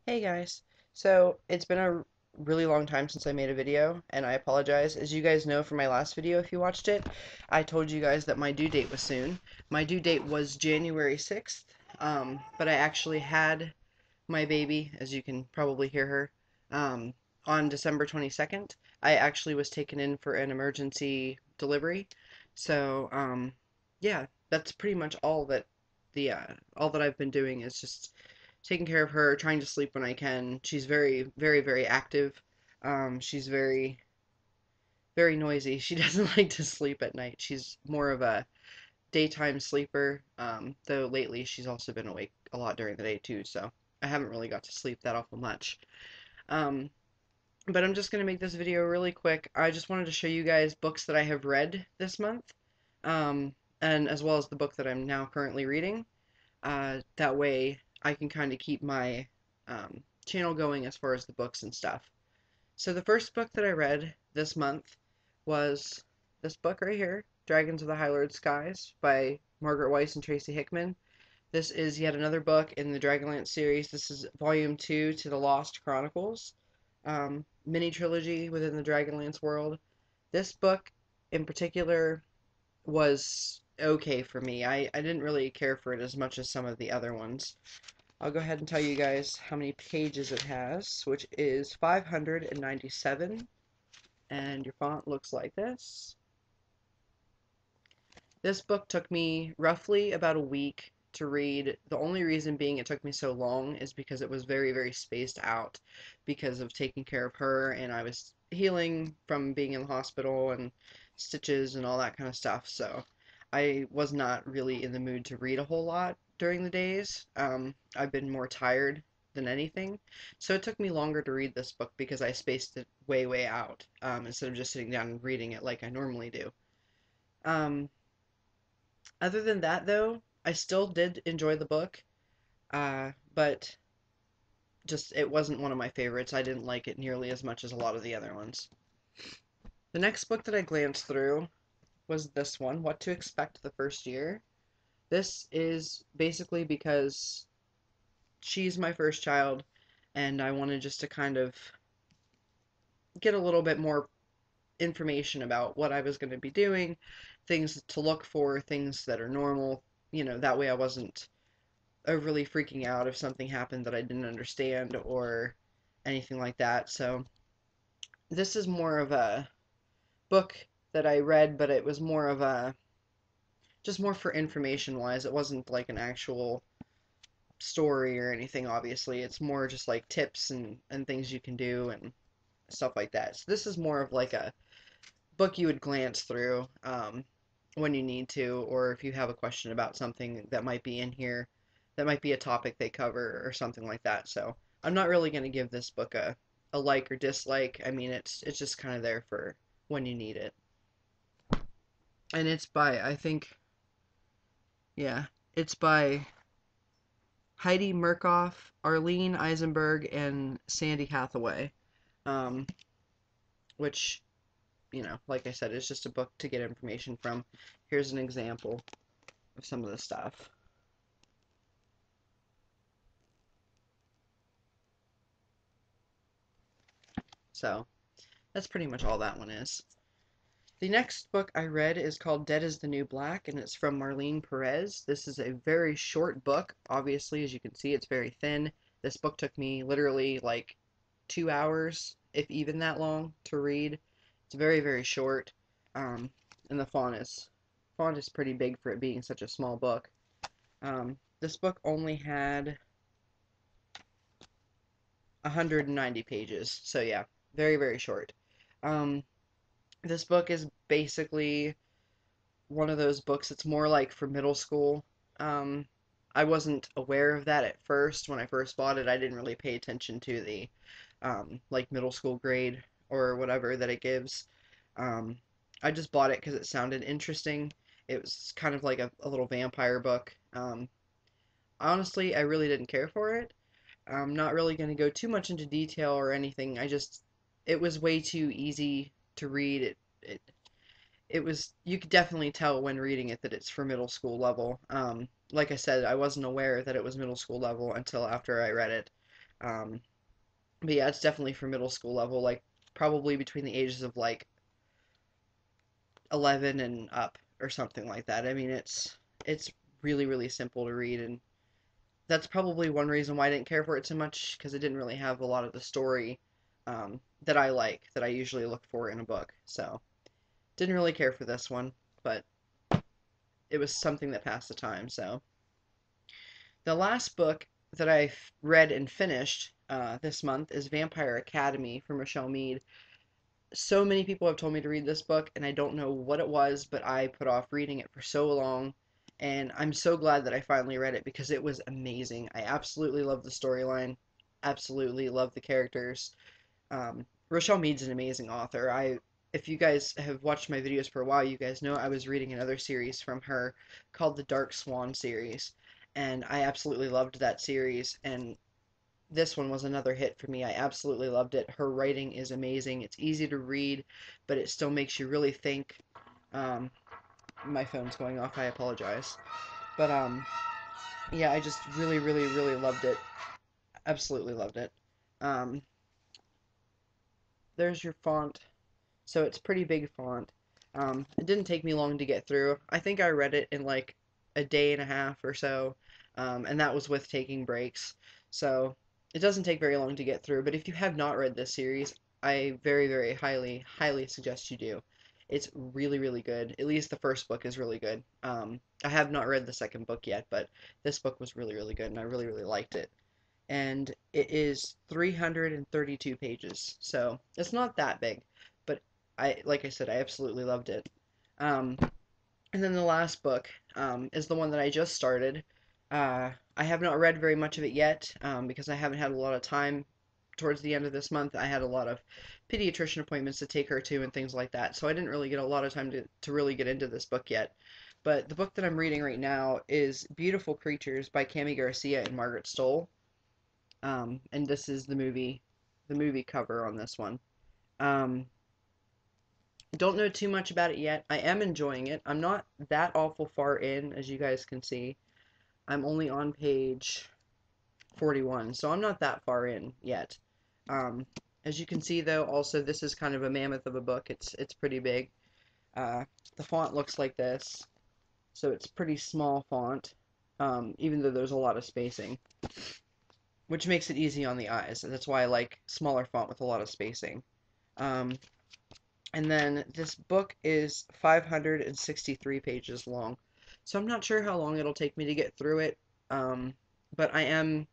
Hey guys. So it's been a really long time since I made a video, and I apologize. As you guys know from my last video, if you watched it, I told you guys that my due date was soon. My due date was January 6th, but I actually had my baby, as you can probably hear her, on December 22nd. I actually was taken in for an emergency delivery. So, yeah, that's pretty much all that I've been doing is just taking care of her, trying to sleep when I can. She's very, very, very active. She's very noisy. She doesn't like to sleep at night. She's more of a daytime sleeper, though lately she's also been awake a lot during the day too, so I haven't really got to sleep that awful much. Um, but I'm just going to make this video really quick. I just wanted to show you guys books that I have read this month, um, and as well as the book that I'm now currently reading. That way I can kind of keep my channel going as far as the books and stuff. So the first book that I read this month was this book right here, Dragons of the Highlord Skies by Margaret Weiss and Tracy Hickman. This is yet another book in the Dragonlance series. This is volume 2 to the Lost Chronicles, mini trilogy within the Dragonlance world. This book in particular was okay for me. I didn't really care for it as much as some of the other ones. I'll go ahead and tell you guys how many pages it has, which is 597, and your font looks like this. This book took me roughly about a week to read. The only reason being it took me so long is because it was very, very spaced out because of taking care of her, and I was healing from being in the hospital and stitches and all that kind of stuff. So I was not really in the mood to read a whole lot during the days. I've been more tired than anything. So it took me longer to read this book because I spaced it way, way out, instead of just sitting down and reading it like I normally do. Um, Other than that, though, I still did enjoy the book, but just it wasn't one of my favorites. I didn't like it nearly as much as a lot of the other ones. The next book that I glanced through was this one, What to Expect the First Year. This is basically because she's my first child, and I wanted just to kind of get a little bit more information about what I was going to be doing, things to look for, things that are normal. That way I wasn't overly freaking out if something happened that I didn't understand or anything like that. So this is more of a book that I read, but it was more of a just more for information wise. It wasn't like an actual story or anything, obviously. It's more just like tips and things you can do and stuff like that. So this is more of like a book you would glance through when you need to, or if you have a question about something that might be in here, that might be a topic they cover or something like that. So I'm not really going to give this book a like or dislike. I mean, it's just kind of there for when you need it. And it's by, I think, yeah, it's by Heidi Murkoff, Arlene Eisenberg, and Sandy Hathaway, um, which, like I said, is just a book to get information from. Here's an example of some of the stuff. So that's pretty much all that one is. The next book I read is called Dead is the New Black, and it's from Marlene Perez. This is a very short book. Obviously, as you can see, it's very thin. This book took me literally like 2 hours, if even that long, to read. It's very, very short, um, and the font is pretty big for it being such a small book. This book only had 190 pages, so yeah, very, very short. Um, this book is basically one of those books that's more like for middle school. Um, I wasn't aware of that at first. When I first bought it, I didn't really pay attention to the like middle school grade or whatever that it gives. Um, I just bought it because it sounded interesting. It was kind of like a little vampire book. Honestly, I really didn't care for it. I'm not really going to go too much into detail or anything. It was way too easy to read. It was, you could definitely tell when reading it that it's for middle school level. Like I said, I wasn't aware that it was middle school level until after I read it. Um, but yeah, it's definitely for middle school level, like probably between the ages of like 11 and up or something like that. I mean, it's really really simple to read, and that's probably one reason why I didn't care for it so much because it didn't really have a lot of the story that I like that I usually look for in a book. So didn't really care for this one, but it was something that passed the time. So the last book that I read and finished this month is Vampire Academy from Rochelle Mead. So many people have told me to read this book, and I don't know what it was, but I put off reading it for so long. And I'm so glad that I finally read it because it was amazing. I absolutely love the storyline, absolutely love the characters. Rochelle Mead's an amazing author. If you guys have watched my videos for a while, you guys know I was reading another series from her called the Dark Swan series, and I absolutely loved that series. And this one was another hit for me. I absolutely loved it. Her writing is amazing. It's easy to read, but it still makes you really think. Um, my phone's going off. I apologize. But yeah, I just really, really, really loved it. Absolutely loved it. Um, there's your font. So it's pretty big font. It didn't take me long to get through. I think I read it in like a day and a half or so, and that was with taking breaks. So it doesn't take very long to get through. But if you have not read this series, I very, very highly, highly suggest you do. It's really, really good. At least the first book is really good. I have not read the second book yet, but this book was really, really good, and I really, really liked it. And it is 332 pages, so it's not that big, but like I said, I absolutely loved it. Um, and then the last book is the one that I just started. I have not read very much of it yet because I haven't had a lot of time towards the end of this month. I had a lot of pediatrician appointments to take her to and things like that, so I didn't really get a lot of time to really get into this book yet. But the book that I'm reading right now is Beautiful Creatures by Cami Garcia and Margaret Stoll. And this is the movie cover on this one. Um, don't know too much about it yet. I am enjoying it. I'm not that awful far in, as you guys can see. I'm only on page 41, so I'm not that far in yet. Um, as you can see, though, also this is kind of a mammoth of a book. It's pretty big. Uh, the font looks like this, so it's pretty small font, even though there's a lot of spacing, which makes it easy on the eyes. And that's why I like smaller font with a lot of spacing. Um, and then this book is 563 pages long. So I'm not sure how long it'll take me to get through it. Um, but I am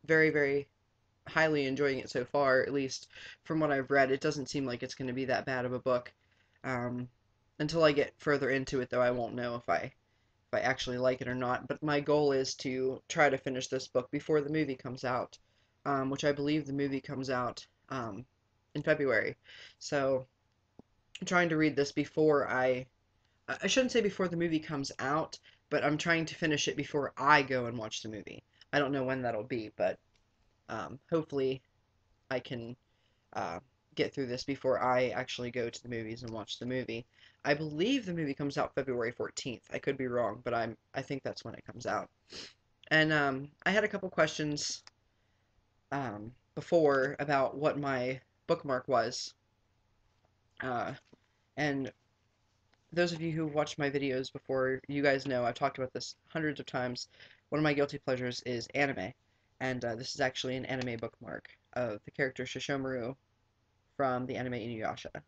very, very highly enjoying it so far, at least from what I've read. It doesn't seem like it's going to be that bad of a book. Um, until I get further into it, though, I won't know if I actually like it or not. But my goal is to try to finish this book before the movie comes out, which I believe the movie comes out in February. So I'm trying to read this before I shouldn't say before the movie comes out, but I'm trying to finish it before I go and watch the movie. I don't know when that'll be, but hopefully I can uh, get through this before I actually go to the movies and watch the movie. I believe the movie comes out February 14th. I could be wrong, but I think that's when it comes out. And I had a couple questions before about what my bookmark was. Uh, and those of you who've watched my videos before, you guys know I've talked about this hundreds of times. One of my guilty pleasures is anime, and this is actually an anime bookmark of the character Shishomaru from the anime Inuyasha,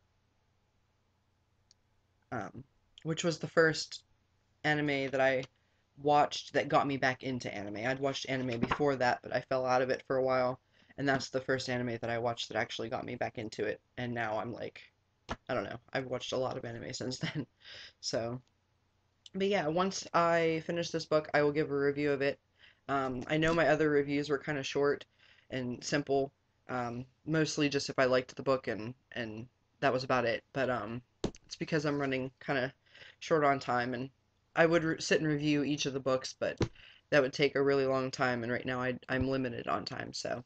um, which was the first anime that I watched that got me back into anime. I'd watched anime before that, but I fell out of it for a while, and that's the first anime that I watched that actually got me back into it. And now I'm like, I don't know, I've watched a lot of anime since then. So, but yeah, once I finish this book, I will give a review of it. I know my other reviews were kind of short and simple, mostly just if I liked the book and that was about it. But it's because I'm running kind of short on time, and I would sit and review each of the books, but that would take a really long time, and right now I'm limited on time. So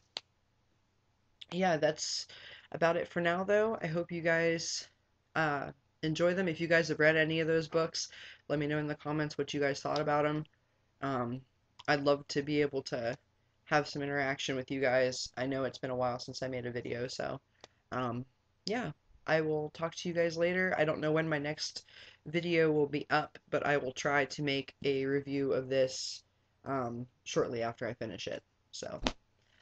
yeah, that's about it for now, though. I hope you guys uh, enjoy them. If you guys have read any of those books, let me know in the comments what you guys thought about them. Um, I'd love to be able to have some interaction with you guys. I know it's been a while since I made a video, so um, yeah, I will talk to you guys later. I don't know when my next video will be up, but I will try to make a review of this shortly after I finish it. So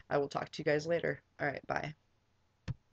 I will talk to you guys later. All right, bye.